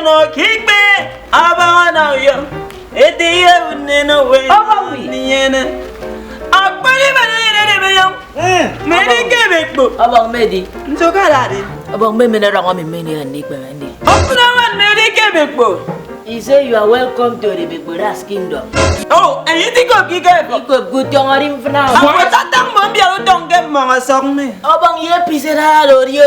no kick me. Abana yo. Edia neno we. Niene. Akbali banere be yo. Medi kebekbo. Abang Medi. Nzoka lade. Abang me na rango me ni and Nick Medi. Okuna wan medi kebekbo. He say you are welcome to the Big Brother's kingdom. Oh, and you think of Giga? You could good young him for now. What that damn Bombia don't get Mama song me. Abang ye piece it out or you.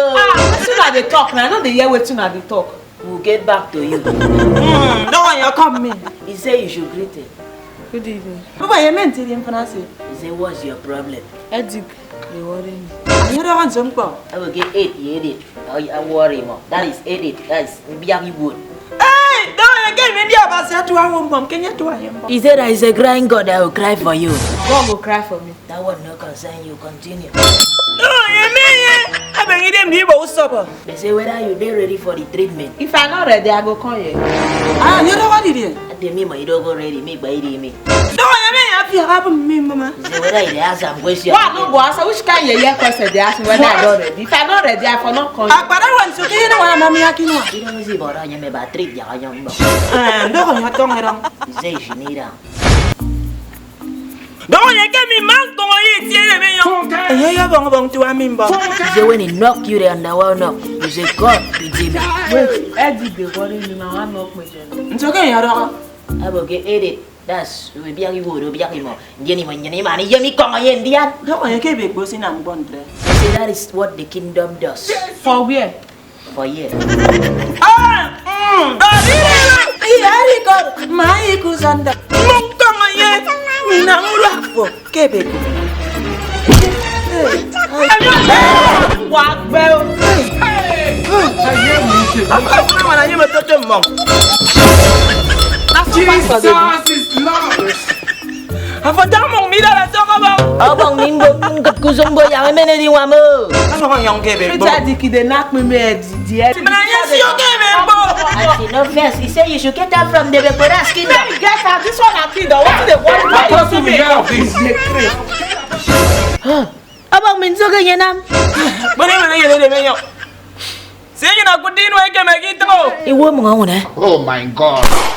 Soon as they talk, man. I know the year wait soon as they talk. We'll get back to you. No one you come me. He say you should greet him. Good evening. What you meant to him for us? He say what's your problem? Edik, they worry me. You don't want some call. I will get 8, you edit. I worry more. That is edit. That's Biaki wood. Hey, don't you get me the about to our mom. Can you do him? He said I is a crying God that will cry for you. God will cry for me. That one no concern you, continue. No, you mean I been them people supper. They say whether you they ready for the treatment. If I'm not ready, I go call you. Ah, you know what it is? They mean you don't go ready, me by me. No, you mean I feel happy me, mama. They say whether they ask some question. Why no go answer? Which kind of year question they ask me when I'm not ready? If I'm not ready, I for not call you. But I want to get one, mommy. I can watch. You don't see about I am about treat ya young. No, you don't get He say she need her. Don't you get me man to eat me. Yeah, bong to a member. He say when he knock you the underworld knock, you say God pity me. Wait, Edik, they worry me now. I'm not with you. It's okay, you don't. I will get edit. That's we be a wood, we be a more. Jenny, when you name money, Yemi Kong, Indian. Don't you get big boss in I'm going They say that is what the kingdom does. For where? For you. Ah! My Kuzanda. Quebec. What bell? Jesus is Lord. Abang nimbo ngat kuzumbo yang mene di wamu. Edik, they knock me mad. I see no offense. He say you should get that from the Bekora's kingdom. Let me get out. This one I kid. What they worry about? Talk to me now, please. Abang minso kanya nam. Iwo mo nga una. Oh my God.